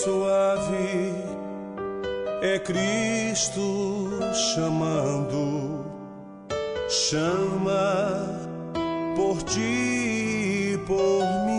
suave é Cristo chamando, chama por ti e por mim.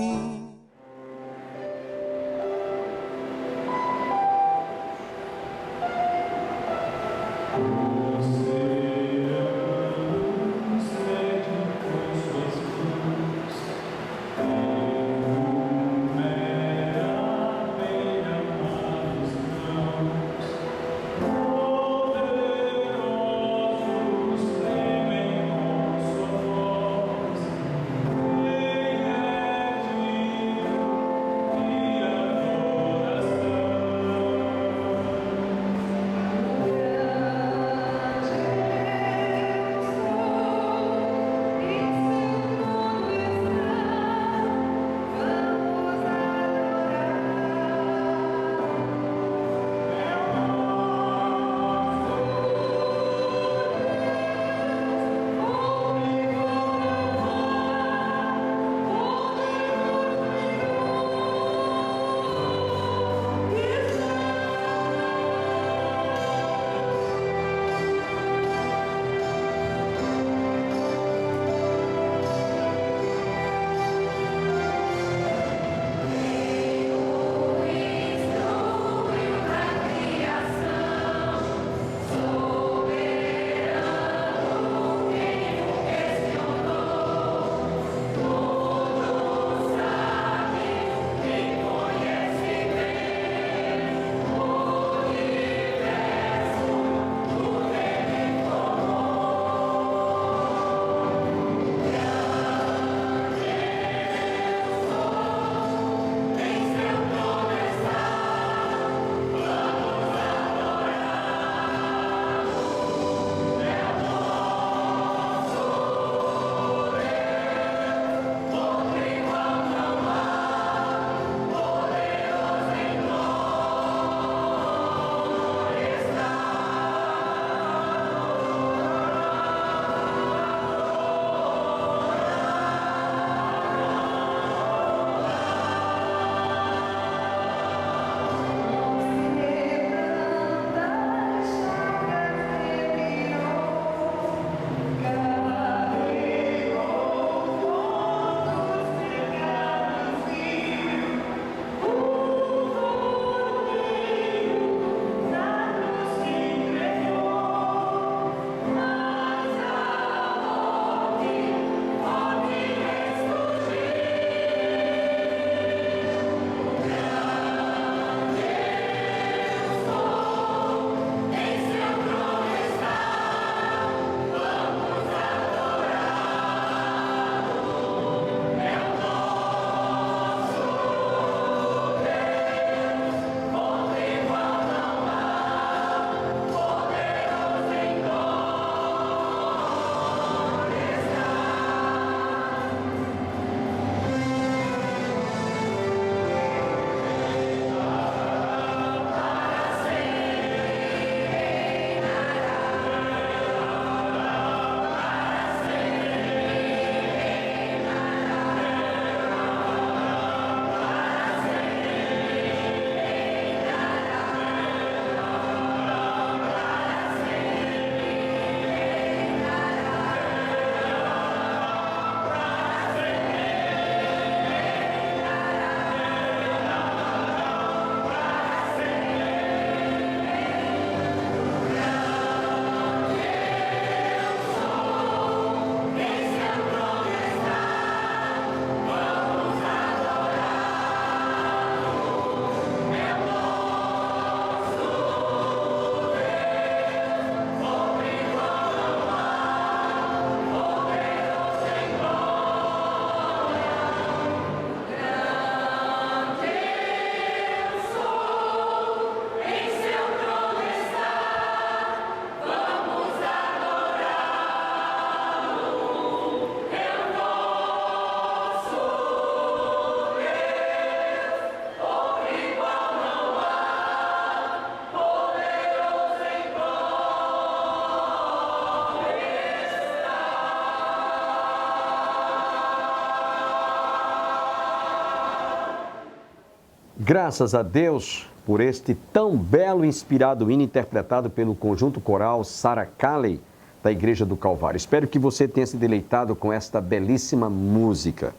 Graças a Deus por este tão belo e inspirado hino interpretado pelo conjunto coral Sarah Calley, da Igreja do Calvário. Espero que você tenha se deleitado com esta belíssima música.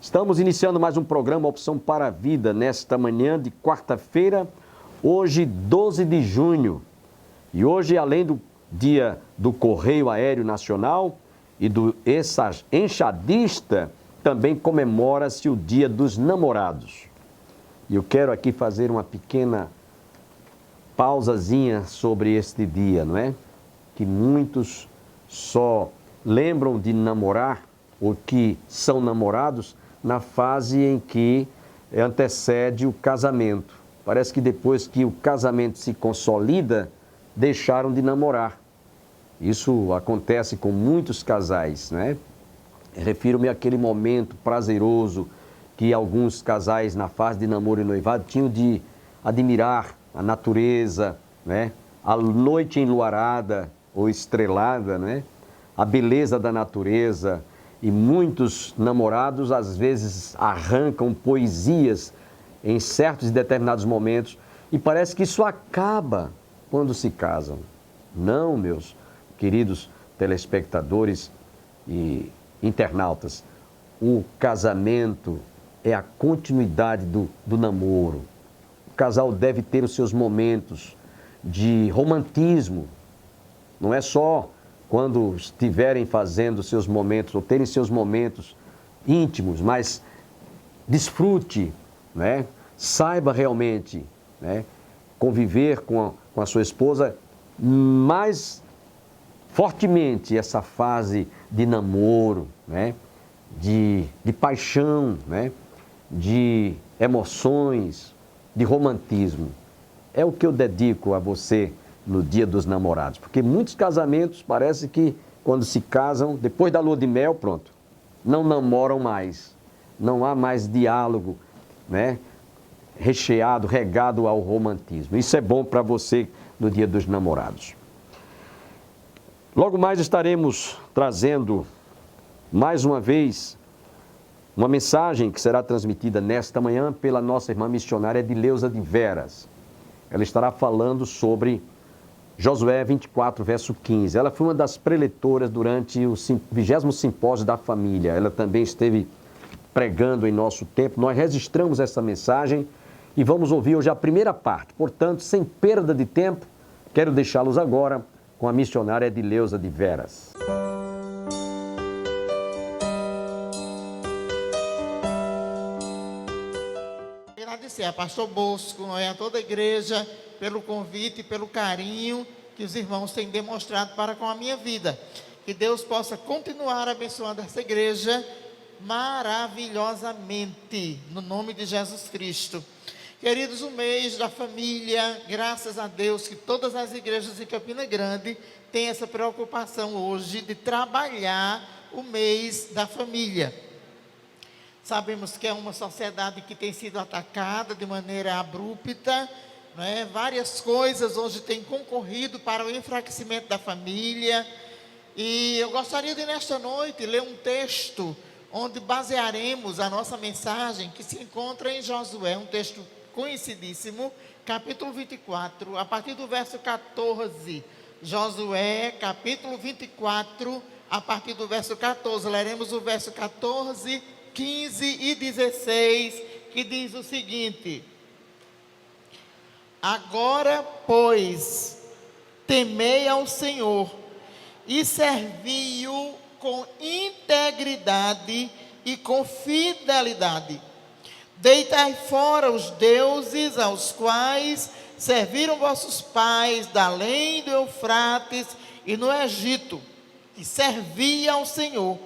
Estamos iniciando mais um programa Opção para a Vida nesta manhã de quarta-feira, hoje 12 de junho. E hoje, além do dia do Correio Aéreo Nacional e do enxadista, também comemora-se o Dia dos Namorados. E eu quero aqui fazer uma pequena pausazinha sobre este dia, não é? Que muitos só lembram de namorar ou que são namorados na fase em que antecede o casamento. Parece que depois que o casamento se consolida, deixaram de namorar. Isso acontece com muitos casais, né? Refiro-me àquele momento prazeroso que alguns casais na fase de namoro e noivado tinham de admirar a natureza, né? A noite enluarada ou estrelada, né? A beleza da natureza. E muitos namorados às vezes arrancam poesias em certos e determinados momentos e parece que isso acaba quando se casam. Não, meus queridos telespectadores e internautas, o casamento é a continuidade do namoro. O casal deve ter os seus momentos de romantismo. Não é só quando estiverem fazendo seus momentos ou terem seus momentos íntimos, mas desfrute, né? Saiba realmente, né, conviver com a sua esposa mais fortemente essa fase de namoro, né? De paixão, né? De emoções, de romantismo. É o que eu dedico a você no Dia dos Namorados, porque muitos casamentos parece que quando se casam, depois da lua de mel, pronto, não namoram mais, não há mais diálogo, né? Recheado, regado ao romantismo. Isso é bom para você no Dia dos Namorados. Logo mais estaremos trazendo mais uma vez uma mensagem que será transmitida nesta manhã pela nossa irmã missionária Edileuza de Veras. Ela estará falando sobre Josué 24, verso 15. Ela foi uma das preletoras durante o 20º Simpósio da Família. Ela também esteve pregando em nosso tempo. Nós registramos essa mensagem e vamos ouvir hoje a primeira parte. Portanto, sem perda de tempo, quero deixá-los agora com a missionária Edileuza de Veras. Agradecer a pastor Bosco, a toda a igreja, pelo convite e pelo carinho que os irmãos têm demonstrado para com a minha vida. Que Deus possa continuar abençoando essa igreja maravilhosamente, no nome de Jesus Cristo. Queridos, o mês da família, graças a Deus que todas as igrejas em Campina Grande têm essa preocupação hoje de trabalhar o mês da família. Sabemos que é uma sociedade que tem sido atacada de maneira abrupta, né? Várias coisas hoje têm concorrido para o enfraquecimento da família. E eu gostaria de, nesta noite, ler um texto onde basearemos a nossa mensagem, que se encontra em Josué, um texto conhecidíssimo, capítulo 24, a partir do verso 14. Josué, capítulo 24, a partir do verso 14. Leremos o verso 14, 15 e 16, que diz o seguinte: agora, pois, temei ao Senhor e servi-o com integridade e com fidelidade. Deitai fora os deuses aos quais serviram vossos pais da além do Eufrates e no Egito, que servia ao Senhor.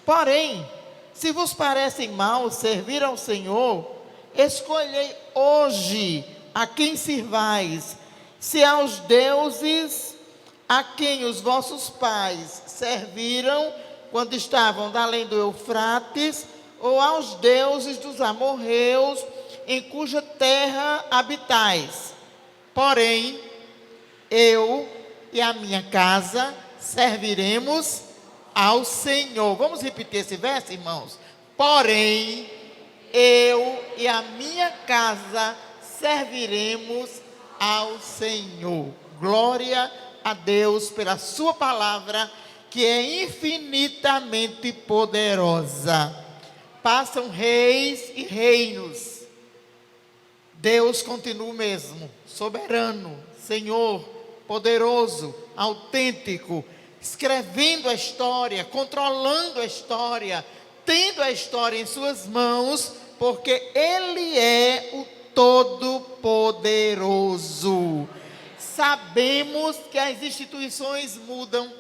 Porém, se vos parecem mal servir ao Senhor, escolhei hoje a quem sirvais, se aos deuses a quem os vossos pais serviram quando estavam da além do Eufrates, ou aos deuses dos amorreus, em cuja terra habitais. Porém, eu e a minha casa serviremos ao Senhor. Vamos repetir esse verso, irmãos? Porém, eu e a minha casa serviremos ao Senhor. Glória a Deus pela sua palavra, que é infinitamente poderosa. Passam reis e reinos. Deus continua o mesmo, soberano, Senhor, poderoso, autêntico, escrevendo a história, controlando a história, tendo a história em suas mãos, porque Ele é o Todo-Poderoso. Sabemos que as instituições mudam,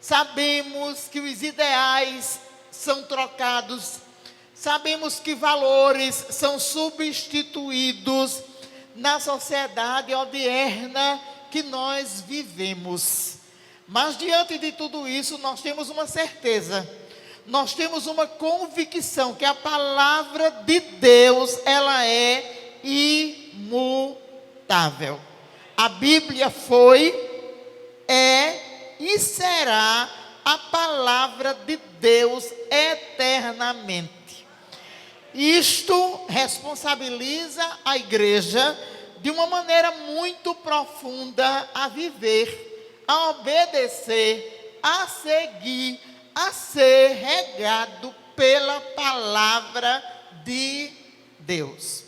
sabemos que os ideais são trocados, sabemos que valores são substituídos na sociedade odierna que nós vivemos. Mas diante de tudo isso, nós temos uma certeza, nós temos uma convicção que a palavra de Deus, ela é imutável. A Bíblia foi, é e será a palavra de Deus eternamente. Isto responsabiliza a igreja de uma maneira muito profunda a viver, a obedecer, a seguir, a ser regado pela palavra de Deus.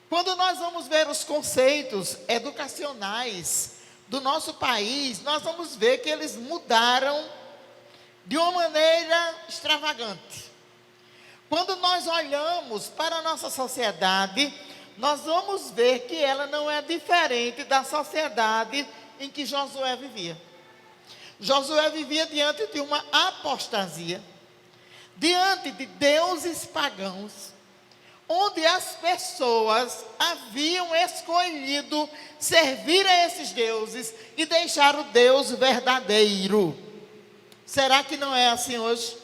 Quando nós vamos ver os conceitos educacionais do nosso país, nós vamos ver que eles mudaram de uma maneira extravagante. Quando nós olhamos para a nossa sociedade, nós vamos ver que ela não é diferente da sociedade em que Josué vivia. Josué vivia diante de uma apostasia, diante de deuses pagãos, onde as pessoas haviam escolhido servir a esses deuses e deixar o Deus verdadeiro. Será que não é assim hoje?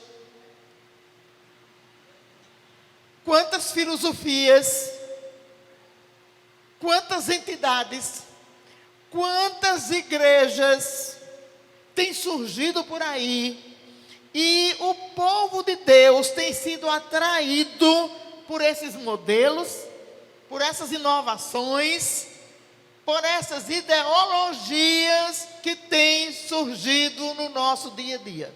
Quantas filosofias, quantas entidades, quantas igrejas têm surgido por aí, e o povo de Deus tem sido atraído por esses modelos, por essas inovações, por essas ideologias que têm surgido no nosso dia a dia.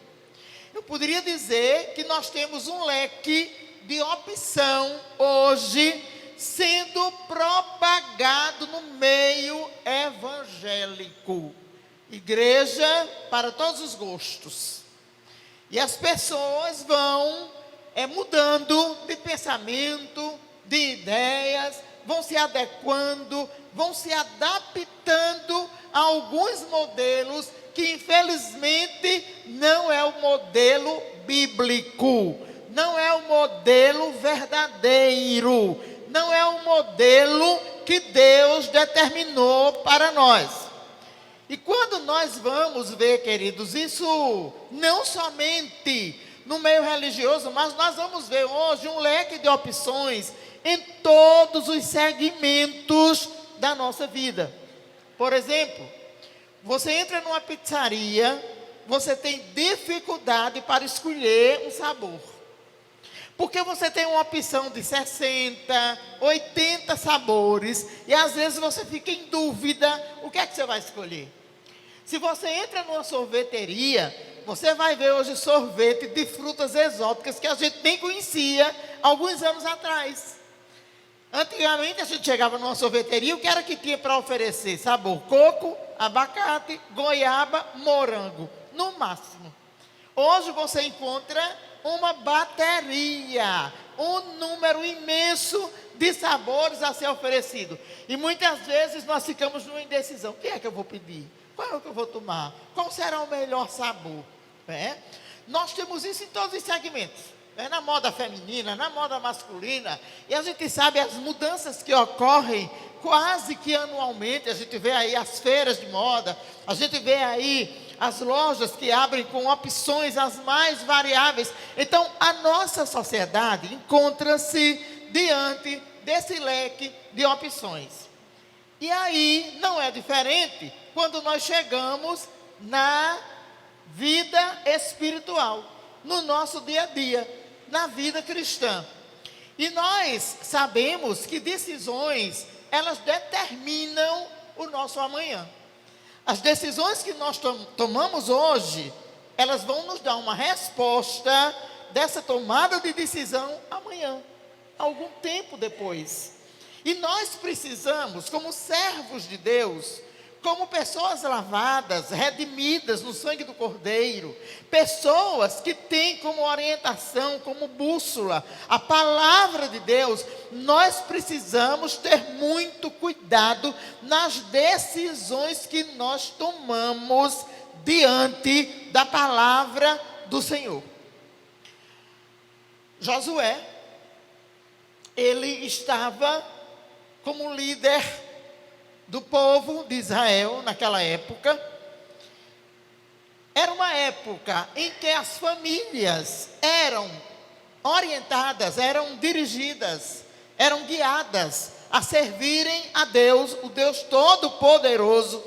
Eu poderia dizer que nós temos um leque de opção hoje sendo propagado no meio evangélico. Igreja para todos os gostos. E as pessoas vão mudando de pensamento, de ideias, vão se adequando, vão se adaptando a alguns modelos que infelizmente não é o modelo bíblico, não é o modelo verdadeiro, não é o modelo que Deus determinou para nós. E quando nós vamos ver, queridos, isso não somente no meio religioso, mas nós vamos ver hoje um leque de opções em todos os segmentos da nossa vida. Por exemplo, você entra numa pizzaria, você tem dificuldade para escolher um sabor. Porque você tem uma opção de 60, 80 sabores, e às vezes você fica em dúvida, o que é que você vai escolher? Se você entra numa sorveteria, você vai ver hoje sorvete de frutas exóticas que a gente nem conhecia alguns anos atrás. Antigamente a gente chegava numa sorveteria, o que era que tinha para oferecer? Sabor coco, abacate, goiaba, morango, no máximo. Hoje você encontra uma bateria, um número imenso de sabores a ser oferecido. E muitas vezes nós ficamos numa indecisão. O que é que eu vou pedir? Qual é o que eu vou tomar? Qual será o melhor sabor? Nós temos isso em todos os segmentos. Na moda feminina, na moda masculina. E a gente sabe as mudanças que ocorrem quase que anualmente. A gente vê aí as feiras de moda, a gente vê aí as lojas que abrem com opções as mais variáveis. Então, a nossa sociedade encontra-se diante desse leque de opções. E aí, não é diferente quando nós chegamos na vida espiritual, no nosso dia a dia, na vida cristã. E nós sabemos que decisões, elas determinam o nosso amanhã. As decisões que nós tomamos hoje, elas vão nos dar uma resposta dessa tomada de decisão amanhã, algum tempo depois. E nós precisamos, como servos de Deus, como pessoas lavadas, redimidas no sangue do Cordeiro, pessoas que têm como orientação, como bússola, a palavra de Deus, nós precisamos ter muito cuidado nas decisões que nós tomamos diante da palavra do Senhor. Josué, ele estava como líder do povo de Israel naquela época. Era uma época em que as famílias eram orientadas, eram dirigidas, eram guiadas a servirem a Deus, o Deus Todo-Poderoso.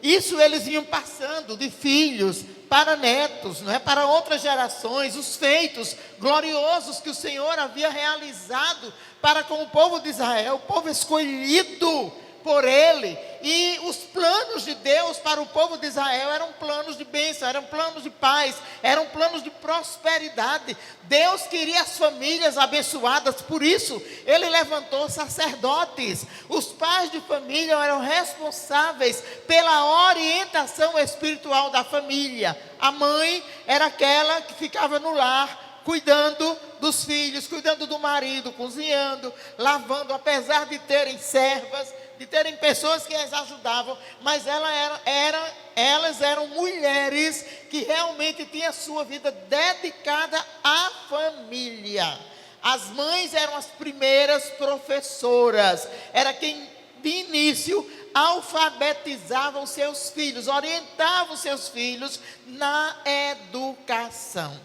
Isso eles iam passando de filhos para netos, não é? Para outras gerações, os feitos gloriosos que o Senhor havia realizado para com o povo de Israel, o povo escolhido por Ele. E os planos de Deus para o povo de Israel eram planos de bênção, eram planos de paz, eram planos de prosperidade. Deus queria as famílias abençoadas, por isso Ele levantou sacerdotes. Os pais de família eram responsáveis pela orientação espiritual da família. A mãe era aquela que ficava no lar, cuidando dos filhos, cuidando do marido, cozinhando, lavando, apesar de terem servas, de terem pessoas que as ajudavam, mas elas eram mulheres que realmente tinham a sua vida dedicada à família. As mães eram as primeiras professoras, era quem de início alfabetizavam seus filhos, orientavam seus filhos na educação.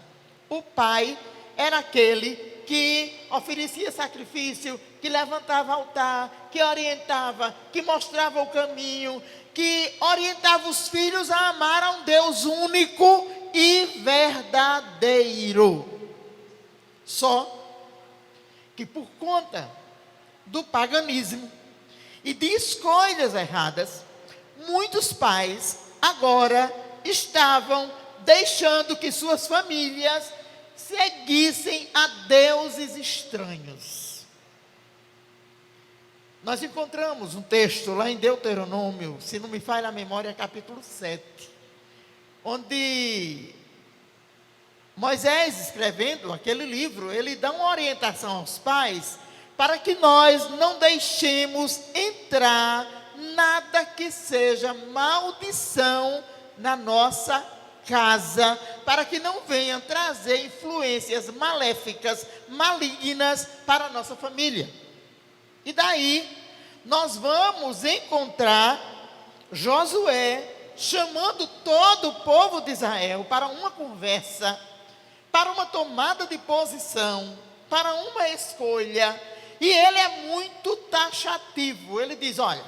O pai era aquele que oferecia sacrifício, que levantava altar, que orientava, que mostrava o caminho, que orientava os filhos a amar a um Deus único e verdadeiro. Só que por conta do paganismo e de escolhas erradas, muitos pais agora estavam deixando que suas famílias seguissem a deuses estranhos. Nós encontramos um texto lá em Deuteronômio, se não me falha a memória, capítulo 7, onde Moisés, escrevendo aquele livro, ele dá uma orientação aos pais para que nós não deixemos entrar nada que seja maldição na nossa casa, para que não venham trazer influências maléficas, malignas para a nossa família. E daí nós vamos encontrar Josué chamando todo o povo de Israel para uma conversa, para uma tomada de posição, para uma escolha. E ele é muito taxativo. Ele diz: olha,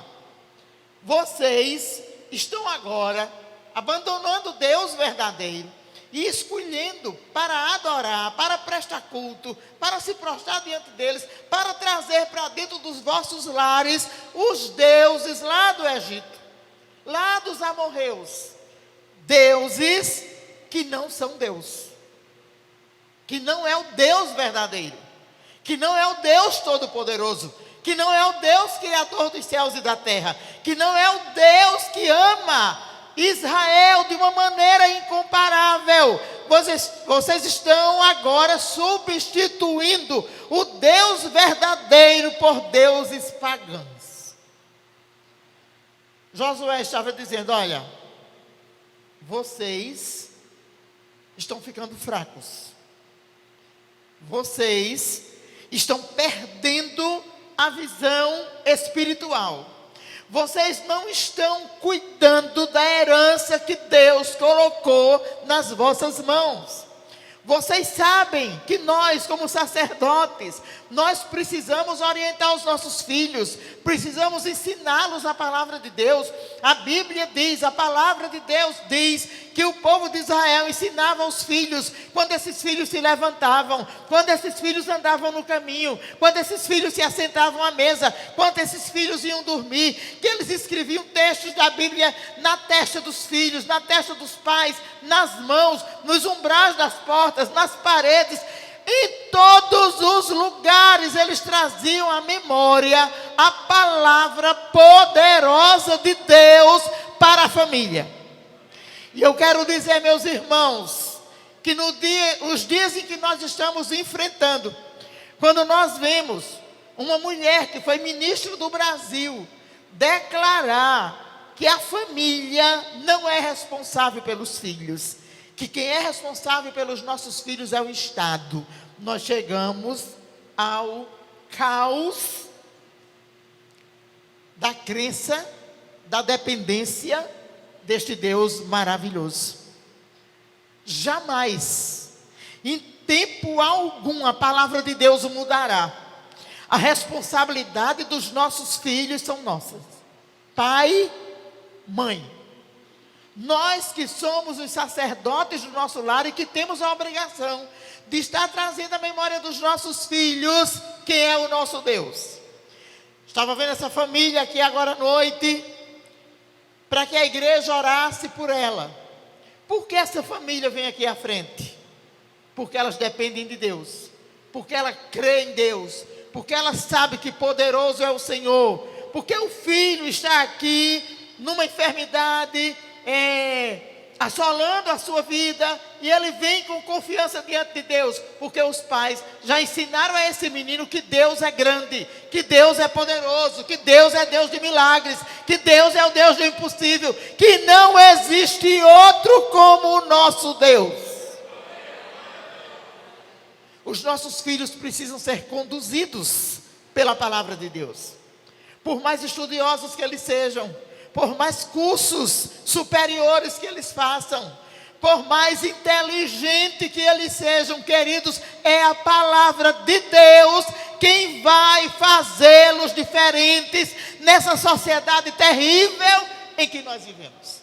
vocês estão agora abandonando Deus verdadeiro e escolhendo para adorar, para prestar culto, para se prostrar diante deles, para trazer para dentro dos vossos lares os deuses lá do Egito, lá dos amorreus, deuses que não são Deus, que não é o Deus verdadeiro, que não é o Deus Todo-Poderoso, que não é o Deus Criador dos céus e da terra, que não é o Deus que ama Israel de uma maneira incomparável. Vocês estão agora substituindo o Deus verdadeiro por deuses pagãos. Josué estava dizendo: olha, vocês estão ficando fracos, vocês estão perdendo a visão espiritual. Vocês não estão cuidando da herança que Deus colocou nas vossas mãos. Vocês sabem que nós, como sacerdotes, nós precisamos orientar os nossos filhos, precisamos ensiná-los a palavra de Deus. A Bíblia diz, a palavra de Deus diz que o povo de Israel ensinava aos filhos, quando esses filhos se levantavam, quando esses filhos andavam no caminho, quando esses filhos se assentavam à mesa, quando esses filhos iam dormir, que eles escreviam textos da Bíblia na testa dos filhos, na testa dos pais, nas mãos, nos umbrais das portas, nas paredes, em todos os lugares eles traziam à memória a palavra poderosa de Deus para a família. E eu quero dizer, meus irmãos, que os dias em que nós estamos enfrentando, quando nós vemos uma mulher que foi ministro do Brasil declarar que a família não é responsável pelos filhos, que quem é responsável pelos nossos filhos é o Estado, nós chegamos ao caos da crença, da dependência deste Deus maravilhoso. Jamais, em tempo algum, a palavra de Deus mudará. A responsabilidade dos nossos filhos são nossas. Pai, mãe. Nós que somos os sacerdotes do nosso lar e que temos a obrigação de estar trazendo à memória dos nossos filhos quem é o nosso Deus. Estava vendo essa família aqui agora à noite, para que a igreja orasse por ela. Por que essa família vem aqui à frente? Porque elas dependem de Deus, porque ela crê em Deus, porque ela sabe que poderoso é o Senhor, porque o filho está aqui numa enfermidade, assolando a sua vida, e ele vem com confiança diante de Deus, porque os pais já ensinaram a esse menino que Deus é grande, que Deus é poderoso, que Deus é Deus de milagres, que Deus é o Deus do impossível, que não existe outro como o nosso Deus. Os nossos filhos precisam ser conduzidos pela palavra de Deus, por mais estudiosos que eles sejam, por mais cursos superiores que eles façam, por mais inteligente que eles sejam, queridos, é a palavra de Deus quem vai fazê-los diferentes nessa sociedade terrível em que nós vivemos.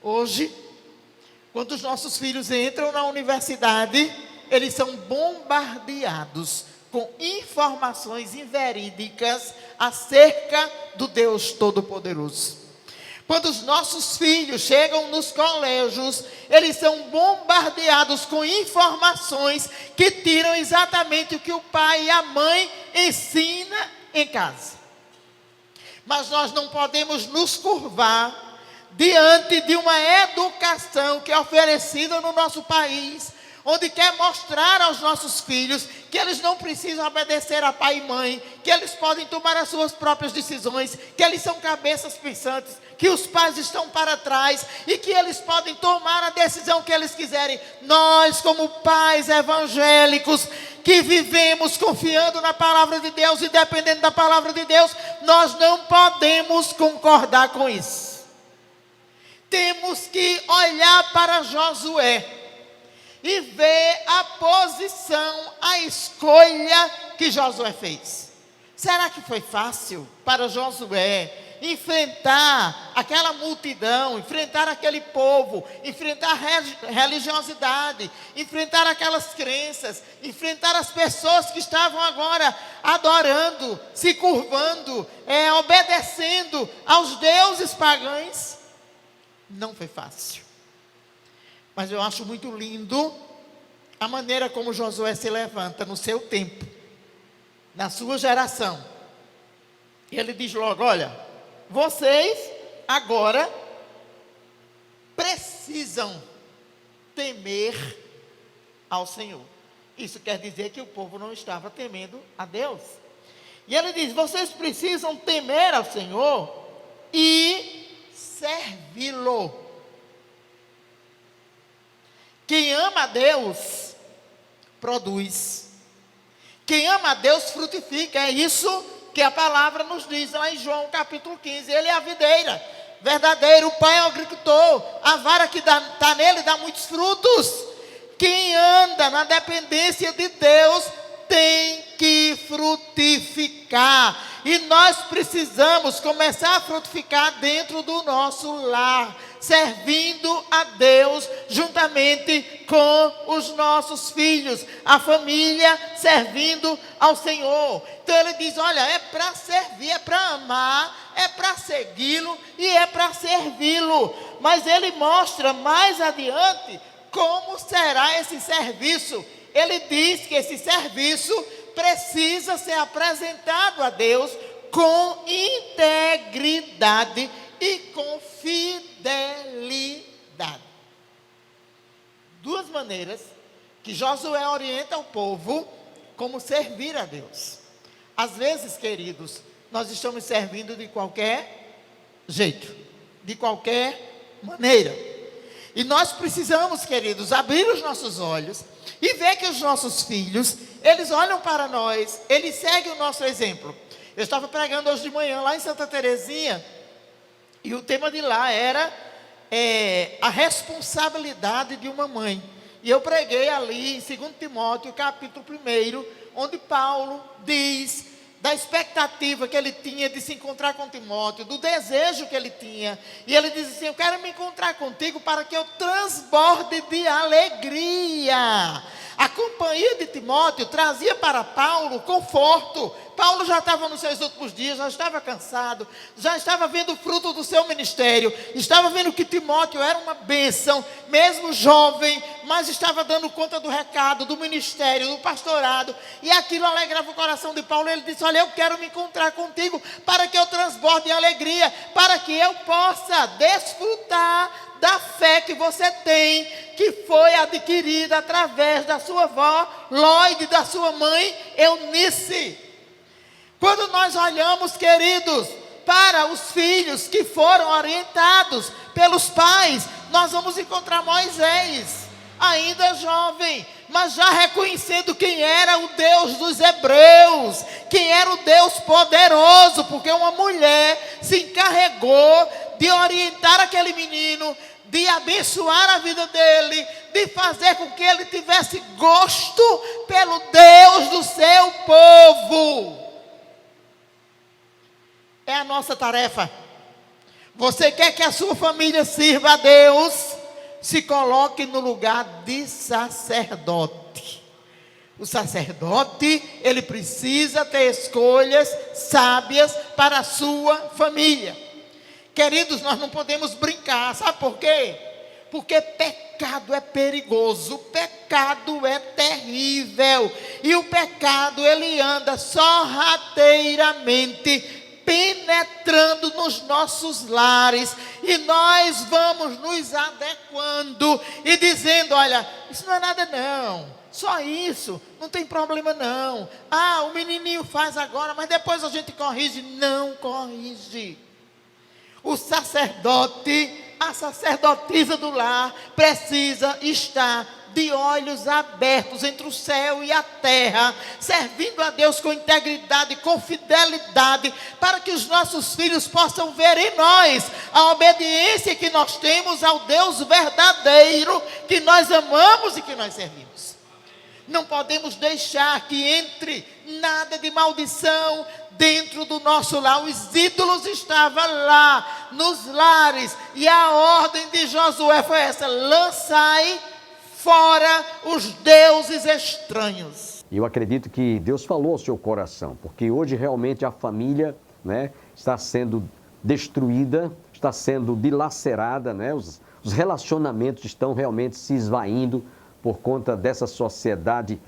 Hoje, quando os nossos filhos entram na universidade, eles são bombardeados com informações inverídicas acerca do Deus Todo-Poderoso. Quando os nossos filhos chegam nos colégios, eles são bombardeados com informações que tiram exatamente o que o pai e a mãe ensinam em casa. Mas nós não podemos nos curvar diante de uma educação que é oferecida no nosso país, onde quer mostrar aos nossos filhos que eles não precisam obedecer a pai e mãe, que eles podem tomar as suas próprias decisões, que eles são cabeças pensantes, que os pais estão para trás e que eles podem tomar a decisão que eles quiserem. Nós, como pais evangélicos, que vivemos confiando na palavra de Deus e dependendo da palavra de Deus, nós não podemos concordar com isso. Temos que olhar para Josué e ver a posição, a escolha que Josué fez. Será que foi fácil para Josué enfrentar aquela multidão, enfrentar aquele povo, enfrentar a religiosidade, enfrentar aquelas crenças, enfrentar as pessoas que estavam agora adorando, se curvando, obedecendo aos deuses pagãos? Não foi fácil. Mas eu acho muito lindo a maneira como Josué se levanta no seu tempo, na sua geração. E ele diz logo: olha, vocês agora precisam temer ao Senhor. Isso quer dizer que o povo não estava temendo a Deus. E ele diz: vocês precisam temer ao Senhor e servi-lo. Quem ama a Deus, produz. Quem ama a Deus, frutifica. É isso que a palavra nos diz lá em João capítulo 15. Ele é a videira. verdadeiro. O pai é o agricultor. A vara que está nele dá muitos frutos. Quem anda na dependência de Deus tem que frutificar. E nós precisamos começar a frutificar dentro do nosso lar, servindo a Deus juntamente com os nossos filhos, a família servindo ao Senhor. Então ele diz, olha, é para servir, é para amar, é para segui-lo e é para servi-lo. Mas ele mostra mais adiante como será esse serviço. Ele diz que esse serviço precisa ser apresentado a Deus com integridade e com fidelidade. Duas maneiras que Josué orienta o povo como servir a Deus. Às vezes, queridos, nós estamos servindo de qualquer jeito, de qualquer maneira. E nós precisamos, queridos, abrir os nossos olhos e ver que os nossos filhos, eles olham para nós, eles seguem o nosso exemplo. Eu estava pregando hoje de manhã lá em Santa Terezinha, e o tema de lá era a responsabilidade de uma mãe. E eu preguei ali em 2 Timóteo, capítulo 1, onde Paulo diz da expectativa que ele tinha de se encontrar com Timóteo, do desejo que ele tinha. E ele diz assim, eu quero me encontrar contigo para que eu transborde de alegria. A companhia de Timóteo trazia para Paulo conforto. Paulo já estava nos seus últimos dias, já estava cansado, já estava vendo o fruto do seu ministério, estava vendo que Timóteo era uma bênção, mesmo jovem, mas estava dando conta do recado, do ministério, do pastorado, e aquilo alegrava o coração de Paulo. Ele disse, olha, eu quero me encontrar contigo, para que eu transborde em alegria, para que eu possa desfrutar da fé que você tem, que foi adquirida através da sua avó Lloyd, da sua mãe Eunice. Quando nós olhamos, queridos, para os filhos que foram orientados pelos pais, nós vamos encontrar Moisés, ainda jovem, mas já reconhecendo quem era o Deus dos hebreus, quem era o Deus poderoso, porque uma mulher se encarregou de orientar aquele menino, de abençoar a vida dele, de fazer com que ele tivesse gosto pelo Deus do seu povo. É a nossa tarefa. Você quer que a sua família sirva a Deus? Se coloque no lugar de sacerdote. O sacerdote, ele precisa ter escolhas sábias para a sua família. Queridos, nós não podemos brincar, sabe por quê? Porque pecado é perigoso, pecado é terrível, e o pecado ele anda sorrateiramente penetrando nos nossos lares, e nós vamos nos adequando e dizendo, olha, isso não é nada não, só isso, não tem problema não, o menininho faz agora, mas depois a gente corrige. Não corrige. O sacerdote, a sacerdotisa do lar precisa estar de olhos abertos entre o céu e a terra, servindo a Deus com integridade, com fidelidade, para que os nossos filhos possam ver em nós a obediência que nós temos ao Deus verdadeiro, que nós amamos e que nós servimos. Não podemos deixar que entre nada de maldição dentro do nosso lar. Os ídolos estavam lá, nos lares, e a ordem de Josué foi essa: lançai fora os deuses estranhos. Eu acredito que Deus falou ao seu coração, porque hoje realmente a família, está sendo destruída, está sendo dilacerada, os relacionamentos estão realmente se esvaindo por conta dessa sociedade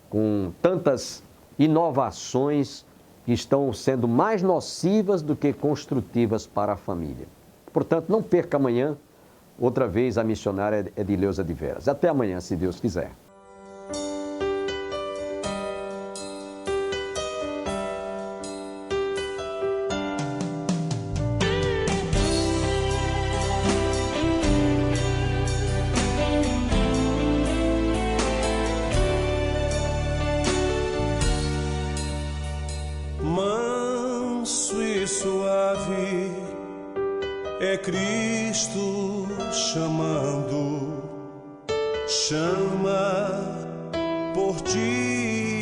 com tantas inovações que estão sendo mais nocivas do que construtivas para a família. Portanto, não perca amanhã, outra vez, a missionária Edileuza de Veras. Até amanhã, se Deus quiser. Manso e suave é Cristo chamando, chama por ti.